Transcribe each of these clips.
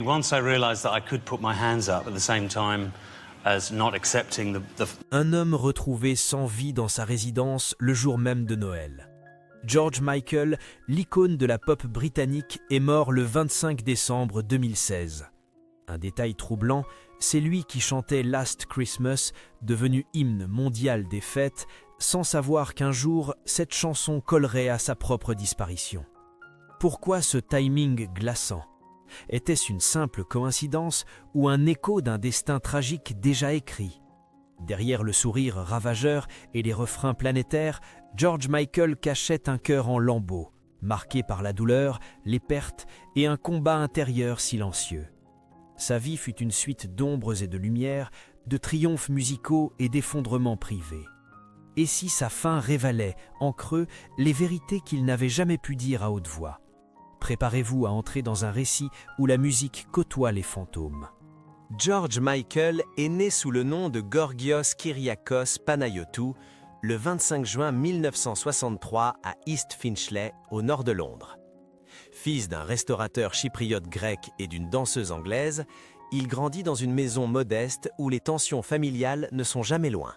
Once I realized that I could put my hands up at the same time as not accepting Un homme retrouvé sans vie dans sa résidence le jour même de Noël. George Michael, l'icône de la pop britannique, est mort le 25 décembre 2016. Un détail troublant, c'est lui qui chantait Last Christmas, devenu hymne mondial des fêtes, sans savoir qu'un jour, cette chanson collerait à sa propre disparition. Pourquoi ce timing glaçant ? Était-ce une simple coïncidence ou un écho d'un destin tragique déjà écrit ? Derrière le sourire ravageur et les refrains planétaires, George Michael cachait un cœur en lambeaux, marqué par la douleur, les pertes et un combat intérieur silencieux. Sa vie fut une suite d'ombres et de lumières, de triomphes musicaux et d'effondrements privés. Et si sa fin révélait, en creux, les vérités qu'il n'avait jamais pu dire à haute voix ? Préparez-vous à entrer dans un récit où la musique côtoie les fantômes. George Michael est né sous le nom de Gorgios Kyriakos Panayotou le 25 juin 1963 à East Finchley, au nord de Londres. Fils d'un restaurateur chypriote grec et d'une danseuse anglaise, il grandit dans une maison modeste où les tensions familiales ne sont jamais loin.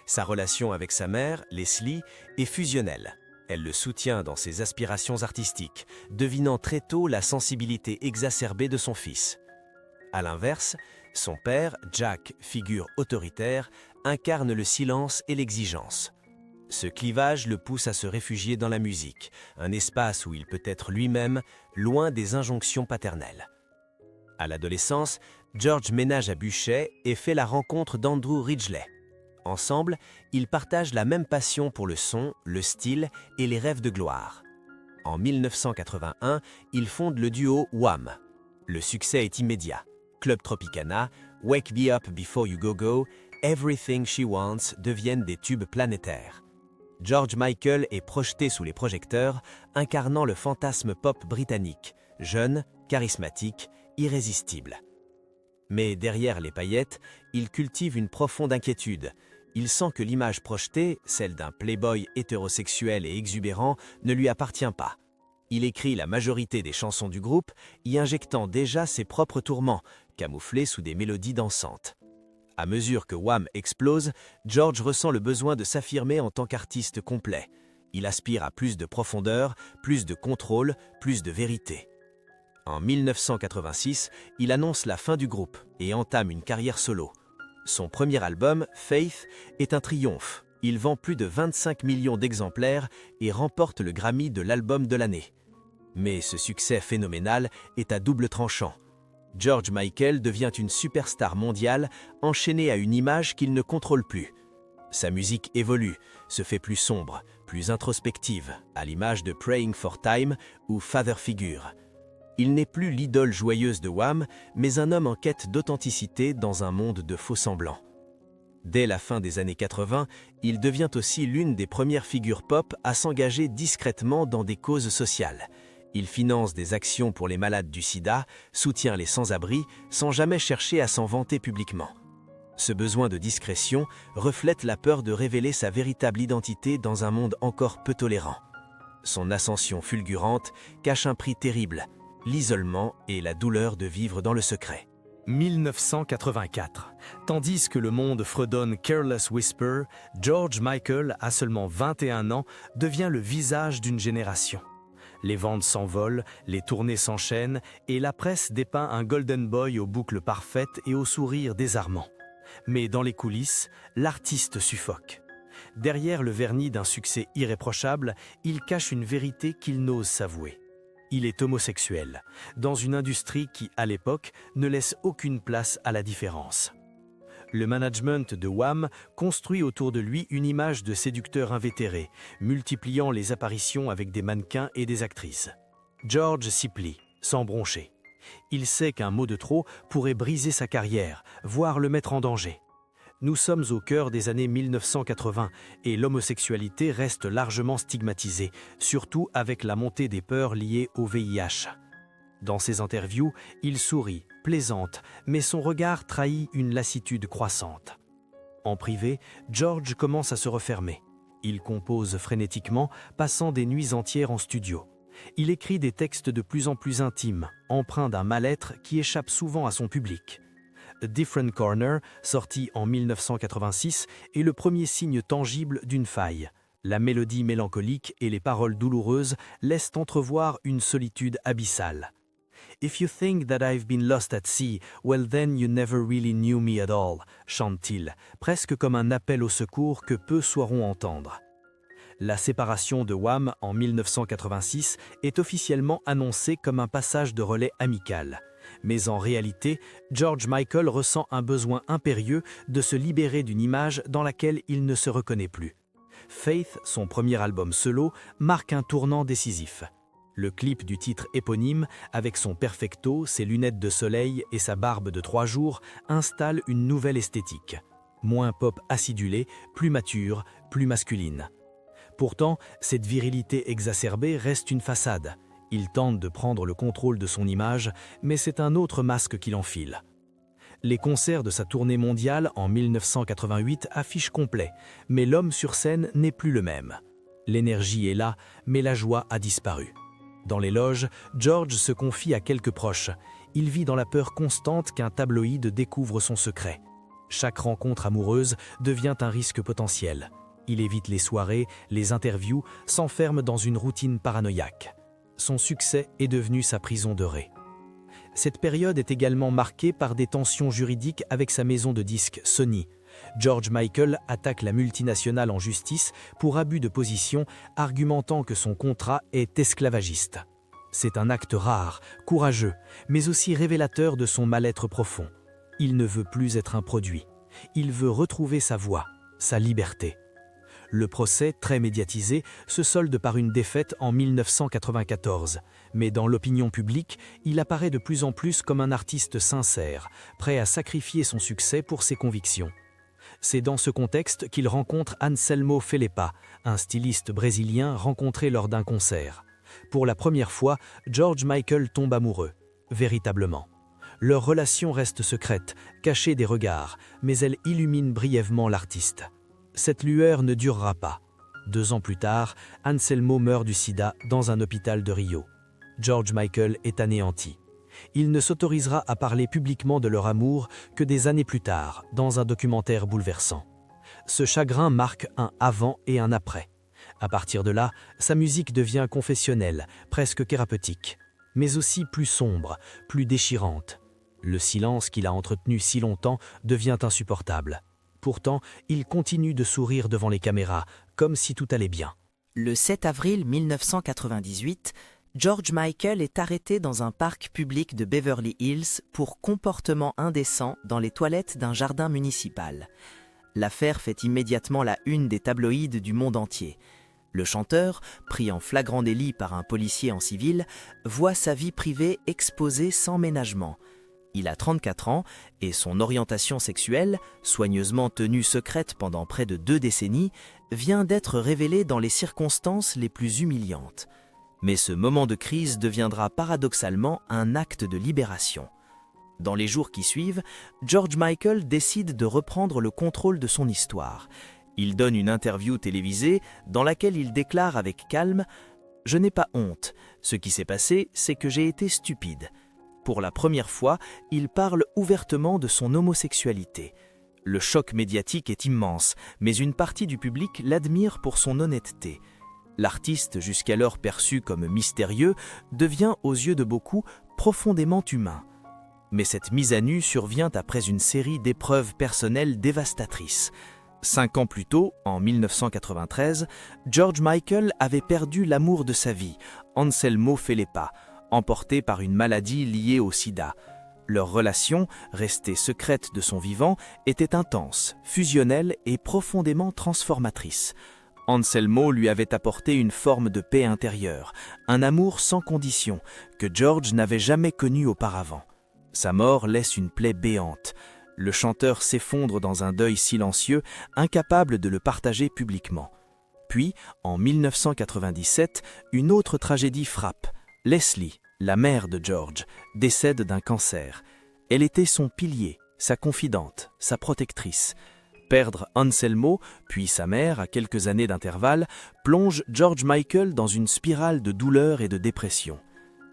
Sa relation avec sa mère, Leslie, est fusionnelle. Elle le soutient dans ses aspirations artistiques, devinant très tôt la sensibilité exacerbée de son fils. À l'inverse, son père, Jack, figure autoritaire, incarne le silence et l'exigence. Ce clivage le pousse à se réfugier dans la musique, un espace où il peut être lui-même, loin des injonctions paternelles. À l'adolescence, George ménage à Buchet et fait la rencontre d'Andrew Ridgeley. Ensemble, ils partagent la même passion pour le son, le style et les rêves de gloire. En 1981, ils fondent le duo Wham. Le succès est immédiat. Club Tropicana, Wake Me Up Before You Go Go, Everything She Wants deviennent des tubes planétaires. George Michael est projeté sous les projecteurs, incarnant le fantasme pop britannique, jeune, charismatique, irrésistible. Mais derrière les paillettes, il cultive une profonde inquiétude. Il sent que l'image projetée, celle d'un playboy hétérosexuel et exubérant, ne lui appartient pas. Il écrit la majorité des chansons du groupe, y injectant déjà ses propres tourments, camouflés sous des mélodies dansantes. À mesure que Wham explose, George ressent le besoin de s'affirmer en tant qu'artiste complet. Il aspire à plus de profondeur, plus de contrôle, plus de vérité. En 1986, il annonce la fin du groupe et entame une carrière solo. Son premier album, Faith, est un triomphe. Il vend plus de 25 millions d'exemplaires et remporte le Grammy de l'album de l'année. Mais ce succès phénoménal est à double tranchant. George Michael devient une superstar mondiale, enchaînée à une image qu'il ne contrôle plus. Sa musique évolue, se fait plus sombre, plus introspective, à l'image de Praying for Time ou Father Figure. Il n'est plus l'idole joyeuse de Wham, mais un homme en quête d'authenticité dans un monde de faux-semblants. Dès la fin des années 80, il devient aussi l'une des premières figures pop à s'engager discrètement dans des causes sociales. Il finance des actions pour les malades du sida, soutient les sans-abri, sans jamais chercher à s'en vanter publiquement. Ce besoin de discrétion reflète la peur de révéler sa véritable identité dans un monde encore peu tolérant. Son ascension fulgurante cache un prix terrible, l'isolement et la douleur de vivre dans le secret. 1984. Tandis que le monde fredonne Careless Whisper, George Michael, à seulement 21 ans, devient le visage d'une génération. Les ventes s'envolent, les tournées s'enchaînent et la presse dépeint un golden boy aux boucles parfaites et au sourire désarmant. Mais dans les coulisses, l'artiste suffoque. Derrière le vernis d'un succès irréprochable, il cache une vérité qu'il n'ose s'avouer. Il est homosexuel, dans une industrie qui, à l'époque, ne laisse aucune place à la différence. Le management de Wham construit autour de lui une image de séducteur invétéré, multipliant les apparitions avec des mannequins et des actrices. George s'y plie, sans broncher. Il sait qu'un mot de trop pourrait briser sa carrière, voire le mettre en danger. Nous sommes au cœur des années 1980 et l'homosexualité reste largement stigmatisée, surtout avec la montée des peurs liées au VIH. Dans ses interviews, il sourit, plaisante, mais son regard trahit une lassitude croissante. En privé, George commence à se refermer. Il compose frénétiquement, passant des nuits entières en studio. Il écrit des textes de plus en plus intimes, empreints d'un mal-être qui échappe souvent à son public. A Different Corner, sorti en 1986, est le premier signe tangible d'une faille. La mélodie mélancolique et les paroles douloureuses laissent entrevoir une solitude abyssale. If you think that I've been lost at sea, well then you never really knew me at all, chante-t-il, presque comme un appel au secours que peu sauront entendre. La séparation de Wham en 1986 est officiellement annoncée comme un passage de relais amical. Mais en réalité, George Michael ressent un besoin impérieux de se libérer d'une image dans laquelle il ne se reconnaît plus. Faith, son premier album solo, marque un tournant décisif. Le clip du titre éponyme, avec son perfecto, ses lunettes de soleil et sa barbe de 3 jours, installe une nouvelle esthétique. Moins pop acidulée, plus mature, plus masculine. Pourtant, cette virilité exacerbée reste une façade. Il tente de prendre le contrôle de son image, mais c'est un autre masque qu'il enfile. Les concerts de sa tournée mondiale en 1988 affichent complet, mais l'homme sur scène n'est plus le même. L'énergie est là, mais la joie a disparu. Dans les loges, George se confie à quelques proches. Il vit dans la peur constante qu'un tabloïd découvre son secret. Chaque rencontre amoureuse devient un risque potentiel. Il évite les soirées, les interviews, s'enferme dans une routine paranoïaque. Son succès est devenu sa prison dorée. Cette période est également marquée par des tensions juridiques avec sa maison de disques Sony. George Michael attaque la multinationale en justice pour abus de position, argumentant que son contrat est esclavagiste. C'est un acte rare, courageux, mais aussi révélateur de son mal-être profond. Il ne veut plus être un produit. Il veut retrouver sa voix, sa liberté. Le procès, très médiatisé, se solde par une défaite en 1994. Mais dans l'opinion publique, il apparaît de plus en plus comme un artiste sincère, prêt à sacrifier son succès pour ses convictions. C'est dans ce contexte qu'il rencontre Anselmo Felipa, un styliste brésilien rencontré lors d'un concert. Pour la première fois, George Michael tombe amoureux, véritablement. Leur relation reste secrète, cachée des regards, mais elle illumine brièvement l'artiste. Cette lueur ne durera pas. 2 ans plus tard, Anselmo meurt du sida dans un hôpital de Rio. George Michael est anéanti. Il ne s'autorisera à parler publiquement de leur amour que des années plus tard, dans un documentaire bouleversant. Ce chagrin marque un avant et un après. À partir de là, sa musique devient confessionnelle, presque thérapeutique, mais aussi plus sombre, plus déchirante. Le silence qu'il a entretenu si longtemps devient insupportable. Pourtant, il continue de sourire devant les caméras, comme si tout allait bien. Le 7 avril 1998, George Michael est arrêté dans un parc public de Beverly Hills pour comportement indécent dans les toilettes d'un jardin municipal. L'affaire fait immédiatement la une des tabloïds du monde entier. Le chanteur, pris en flagrant délit par un policier en civil, voit sa vie privée exposée sans ménagement. Il a 34 ans et son orientation sexuelle, soigneusement tenue secrète pendant près de 2 décennies, vient d'être révélée dans les circonstances les plus humiliantes. Mais ce moment de crise deviendra paradoxalement un acte de libération. Dans les jours qui suivent, George Michael décide de reprendre le contrôle de son histoire. Il donne une interview télévisée dans laquelle il déclare avec calme « Je n'ai pas honte. Ce qui s'est passé, c'est que j'ai été stupide. » Pour la première fois, il parle ouvertement de son homosexualité. Le choc médiatique est immense, mais une partie du public l'admire pour son honnêteté. L'artiste, jusqu'alors perçu comme mystérieux, devient aux yeux de beaucoup profondément humain. Mais cette mise à nu survient après une série d'épreuves personnelles dévastatrices. 5 ans plus tôt, en 1993, George Michael avait perdu l'amour de sa vie, Anselmo Felipa, emporté par une maladie liée au sida. Leur relation, restée secrète de son vivant, était intense, fusionnelle et profondément transformatrice. Anselmo lui avait apporté une forme de paix intérieure, un amour sans condition que George n'avait jamais connu auparavant. Sa mort laisse une plaie béante. Le chanteur s'effondre dans un deuil silencieux, incapable de le partager publiquement. Puis, en 1997, une autre tragédie frappe. Leslie, la mère de George, décède d'un cancer. Elle était son pilier, sa confidente, sa protectrice. Perdre Anselmo, puis sa mère, à quelques années d'intervalle, plonge George Michael dans une spirale de douleur et de dépression.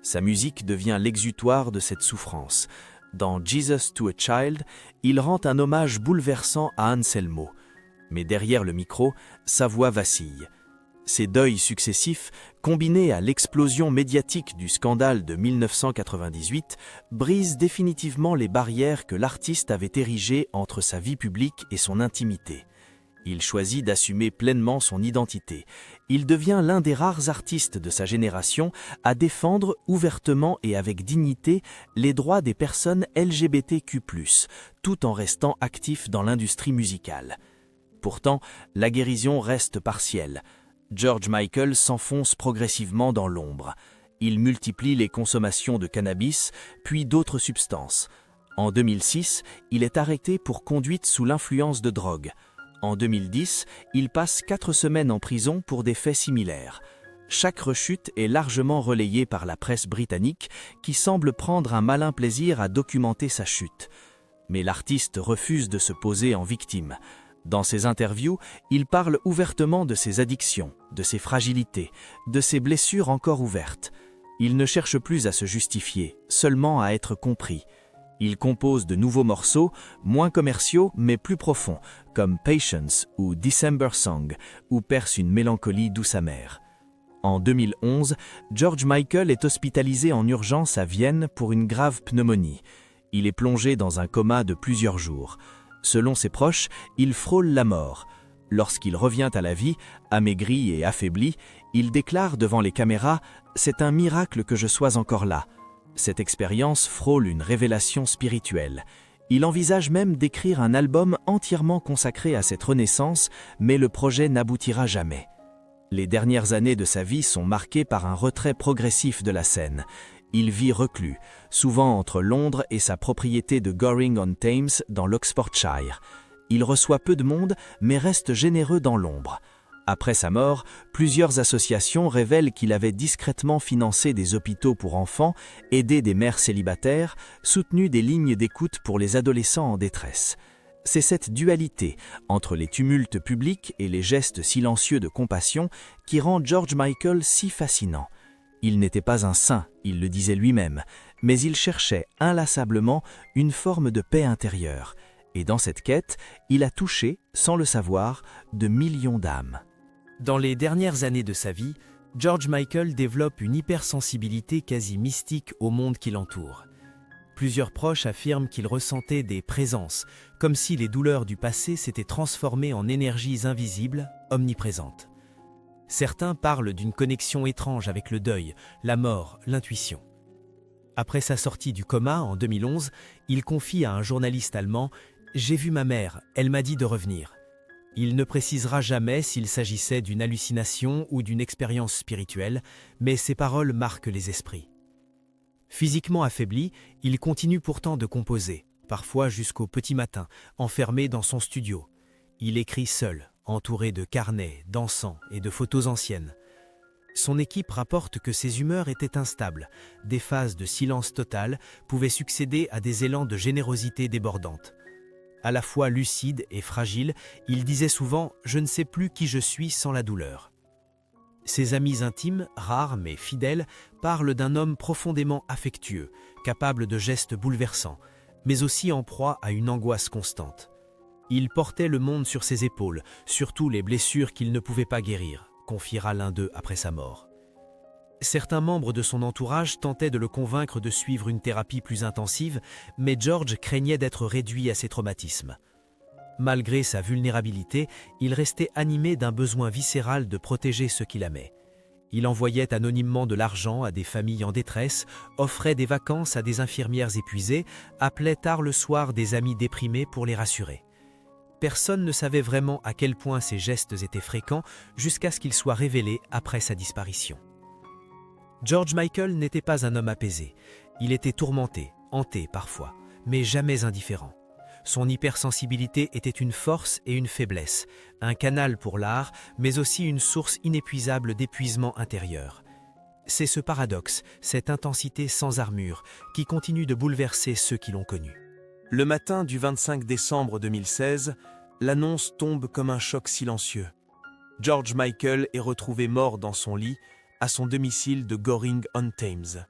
Sa musique devient l'exutoire de cette souffrance. Dans Jesus to a Child, il rend un hommage bouleversant à Anselmo. Mais derrière le micro, sa voix vacille. Ces deuils successifs, combinés à l'explosion médiatique du scandale de 1998, brisent définitivement les barrières que l'artiste avait érigées entre sa vie publique et son intimité. Il choisit d'assumer pleinement son identité. Il devient l'un des rares artistes de sa génération à défendre ouvertement et avec dignité les droits des personnes LGBTQ+, tout en restant actif dans l'industrie musicale. Pourtant, la guérison reste partielle. George Michael s'enfonce progressivement dans l'ombre. Il multiplie les consommations de cannabis, puis d'autres substances. En 2006, il est arrêté pour conduite sous l'influence de drogue. En 2010, il passe 4 semaines en prison pour des faits similaires. Chaque rechute est largement relayée par la presse britannique qui semble prendre un malin plaisir à documenter sa chute. Mais l'artiste refuse de se poser en victime. Dans ses interviews, il parle ouvertement de ses addictions, de ses fragilités, de ses blessures encore ouvertes. Il ne cherche plus à se justifier, seulement à être compris. Il compose de nouveaux morceaux, moins commerciaux mais plus profonds, comme Patience ou December Song, où perce une mélancolie douce amère. En 2011, George Michael est hospitalisé en urgence à Vienne pour une grave pneumonie. Il est plongé dans un coma de plusieurs jours. Selon ses proches, il frôle la mort. Lorsqu'il revient à la vie, amaigri et affaibli, il déclare devant les caméras « C'est un miracle que je sois encore là ». Cette expérience frôle une révélation spirituelle. Il envisage même d'écrire un album entièrement consacré à cette renaissance, mais le projet n'aboutira jamais. Les dernières années de sa vie sont marquées par un retrait progressif de la scène. Il vit reclus, souvent entre Londres et sa propriété de Goring-on-Thames dans l'Oxfordshire. Il reçoit peu de monde, mais reste généreux dans l'ombre. Après sa mort, plusieurs associations révèlent qu'il avait discrètement financé des hôpitaux pour enfants, aidé des mères célibataires, soutenu des lignes d'écoute pour les adolescents en détresse. C'est cette dualité entre les tumultes publics et les gestes silencieux de compassion qui rend George Michael si fascinant. Il n'était pas un saint, il le disait lui-même, mais il cherchait inlassablement une forme de paix intérieure. Et dans cette quête, il a touché, sans le savoir, de millions d'âmes. Dans les dernières années de sa vie, George Michael développe une hypersensibilité quasi mystique au monde qui l'entoure. Plusieurs proches affirment qu'il ressentait des présences, comme si les douleurs du passé s'étaient transformées en énergies invisibles, omniprésentes. Certains parlent d'une connexion étrange avec le deuil, la mort, l'intuition. Après sa sortie du coma en 2011, il confie à un journaliste allemand « J'ai vu ma mère, elle m'a dit de revenir ». Il ne précisera jamais s'il s'agissait d'une hallucination ou d'une expérience spirituelle, mais ses paroles marquent les esprits. Physiquement affaibli, il continue pourtant de composer, parfois jusqu'au petit matin, enfermé dans son studio. Il écrit seul, entouré de carnets, d'encens et de photos anciennes. Son équipe rapporte que ses humeurs étaient instables. Des phases de silence total pouvaient succéder à des élans de générosité débordante. À la fois lucide et fragile, il disait souvent « Je ne sais plus qui je suis sans la douleur ». Ses amis intimes, rares mais fidèles, parlent d'un homme profondément affectueux, capable de gestes bouleversants, mais aussi en proie à une angoisse constante. Il portait le monde sur ses épaules, surtout les blessures qu'il ne pouvait pas guérir, confiera l'un d'eux après sa mort. Certains membres de son entourage tentaient de le convaincre de suivre une thérapie plus intensive, mais George craignait d'être réduit à ses traumatismes. Malgré sa vulnérabilité, il restait animé d'un besoin viscéral de protéger ceux qu'il aimait. Il envoyait anonymement de l'argent à des familles en détresse, offrait des vacances à des infirmières épuisées, appelait tard le soir des amis déprimés pour les rassurer. Personne ne savait vraiment à quel point ces gestes étaient fréquents jusqu'à ce qu'ils soient révélés après sa disparition. George Michael n'était pas un homme apaisé. Il était tourmenté, hanté parfois, mais jamais indifférent. Son hypersensibilité était une force et une faiblesse, un canal pour l'art, mais aussi une source inépuisable d'épuisement intérieur. C'est ce paradoxe, cette intensité sans armure, qui continue de bouleverser ceux qui l'ont connu. Le matin du 25 décembre 2016, l'annonce tombe comme un choc silencieux. George Michael est retrouvé mort dans son lit, à son domicile de Goring-on-Thames.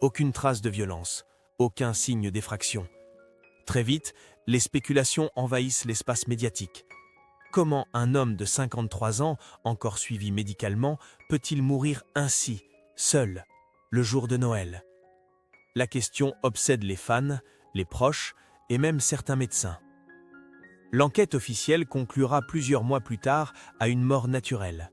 Aucune trace de violence, aucun signe d'effraction. Très vite, les spéculations envahissent l'espace médiatique. Comment un homme de 53 ans, encore suivi médicalement, peut-il mourir ainsi, seul, le jour de Noël? La question obsède les fans, les proches et même certains médecins. L'enquête officielle conclura plusieurs mois plus tard à une mort naturelle.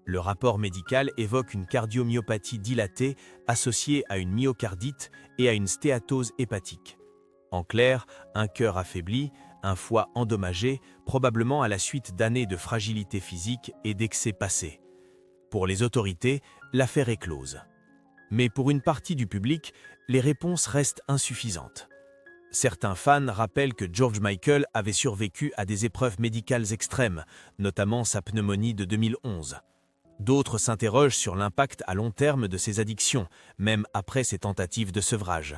Le rapport médical évoque une cardiomyopathie dilatée associée à une myocardite et à une stéatose hépatique. En clair, un cœur affaibli, un foie endommagé, probablement à la suite d'années de fragilité physique et d'excès passés. Pour les autorités, l'affaire est close. Mais pour une partie du public, les réponses restent insuffisantes. Certains fans rappellent que George Michael avait survécu à des épreuves médicales extrêmes, notamment sa pneumonie de 2011. D'autres s'interrogent sur l'impact à long terme de ses addictions, même après ses tentatives de sevrage.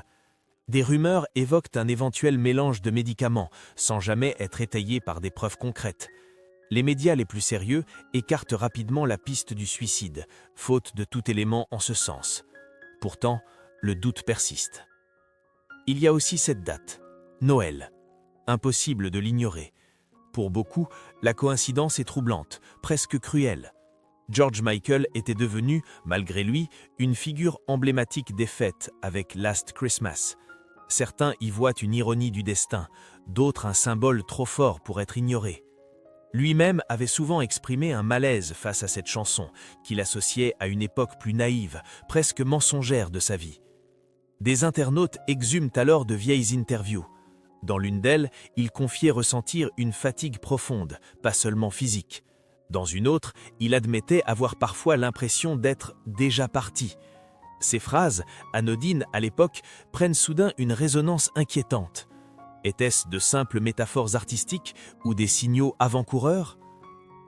Des rumeurs évoquent un éventuel mélange de médicaments, sans jamais être étayés par des preuves concrètes. Les médias les plus sérieux écartent rapidement la piste du suicide, faute de tout élément en ce sens. Pourtant, le doute persiste. Il y a aussi cette date, Noël. Impossible de l'ignorer. Pour beaucoup, la coïncidence est troublante, presque cruelle. George Michael était devenu, malgré lui, une figure emblématique des fêtes avec Last Christmas. Certains y voient une ironie du destin, d'autres un symbole trop fort pour être ignoré. Lui-même avait souvent exprimé un malaise face à cette chanson, qu'il associait à une époque plus naïve, presque mensongère de sa vie. Des internautes exhument alors de vieilles interviews. Dans l'une d'elles, il confiait ressentir une fatigue profonde, pas seulement physique. Dans une autre, il admettait avoir parfois l'impression d'être déjà parti. Ces phrases, anodines à l'époque, prennent soudain une résonance inquiétante. Étaient-ce de simples métaphores artistiques ou des signaux avant-coureurs?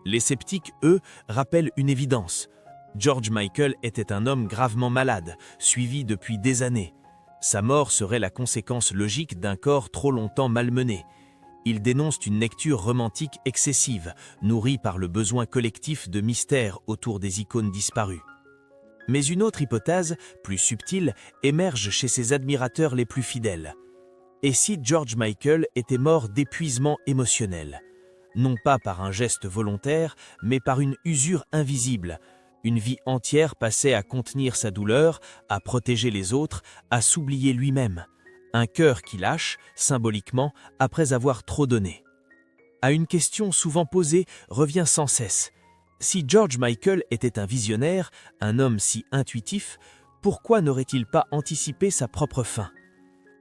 Les sceptiques, eux, rappellent une évidence. George Michael était un homme gravement malade, suivi depuis des années. Sa mort serait la conséquence logique d'un corps trop longtemps malmené. Ils dénoncent une lecture romantique excessive, nourrie par le besoin collectif de mystère autour des icônes disparues. Mais une autre hypothèse, plus subtile, émerge chez ses admirateurs les plus fidèles. Et si George Michael était mort d'épuisement émotionnel? Non pas par un geste volontaire, mais par une usure invisible, une vie entière passée à contenir sa douleur, à protéger les autres, à s'oublier lui-même. Un cœur qui lâche, symboliquement, après avoir trop donné. À une question souvent posée revient sans cesse. Si George Michael était un visionnaire, un homme si intuitif, pourquoi n'aurait-il pas anticipé sa propre fin?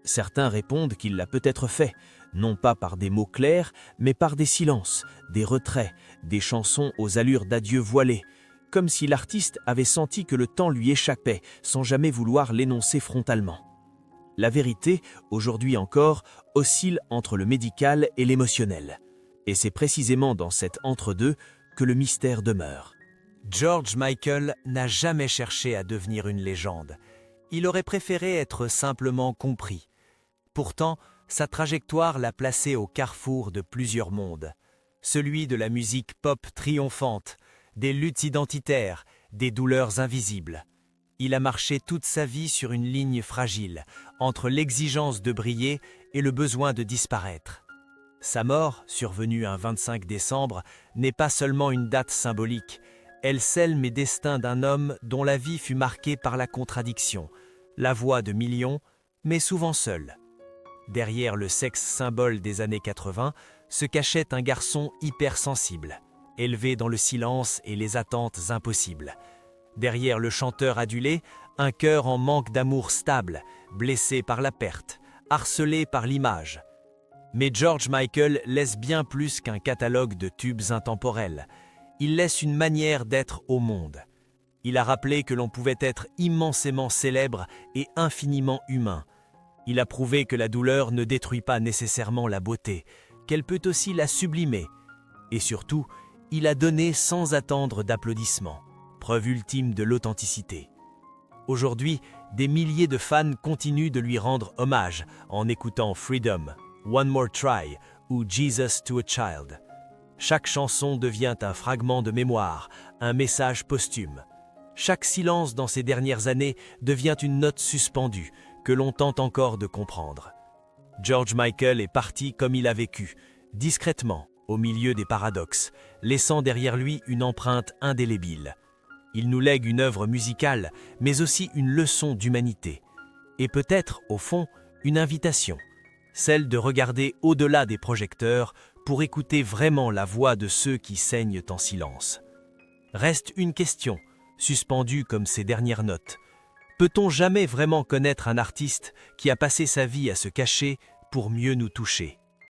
Certains répondent qu'il l'a peut-être fait, non pas par des mots clairs, mais par des silences, des retraits, des chansons aux allures d'adieu voilées, comme si l'artiste avait senti que le temps lui échappait, sans jamais vouloir l'énoncer frontalement. La vérité, aujourd'hui encore, oscille entre le médical et l'émotionnel. Et c'est précisément dans cet entre-deux que le mystère demeure. George Michael n'a jamais cherché à devenir une légende. Il aurait préféré être simplement compris. Pourtant, sa trajectoire l'a placé au carrefour de plusieurs mondes. Celui de la musique pop triomphante, des luttes identitaires, des douleurs invisibles. Il a marché toute sa vie sur une ligne fragile, entre l'exigence de briller et le besoin de disparaître. Sa mort, survenue un 25 décembre, n'est pas seulement une date symbolique. Elle scelle mes destins d'un homme dont la vie fut marquée par la contradiction, la voix de millions, mais souvent seul. Derrière le sexe symbole des années 80 se cachait un garçon hypersensible, élevé dans le silence et les attentes impossibles. Derrière le chanteur adulé, un cœur en manque d'amour stable, blessé par la perte, harcelé par l'image. Mais George Michael laisse bien plus qu'un catalogue de tubes intemporels. Il laisse une manière d'être au monde. Il a rappelé que l'on pouvait être immensément célèbre et infiniment humain. Il a prouvé que la douleur ne détruit pas nécessairement la beauté, qu'elle peut aussi la sublimer. Et surtout, il a donné sans attendre d'applaudissements, preuve ultime de l'authenticité. Aujourd'hui, des milliers de fans continuent de lui rendre hommage en écoutant Freedom, One More Try ou Jesus to a Child. Chaque chanson devient un fragment de mémoire, un message posthume. Chaque silence dans ces dernières années devient une note suspendue que l'on tente encore de comprendre. George Michael est parti comme il a vécu, discrètement, au milieu des paradoxes, laissant derrière lui une empreinte indélébile. Il nous lègue une œuvre musicale, mais aussi une leçon d'humanité. Et peut-être, au fond, une invitation, celle de regarder au-delà des projecteurs pour écouter vraiment la voix de ceux qui saignent en silence. Reste une question, suspendue comme ces dernières notes. Peut-on jamais vraiment connaître un artiste qui a passé sa vie à se cacher pour mieux nous toucher ?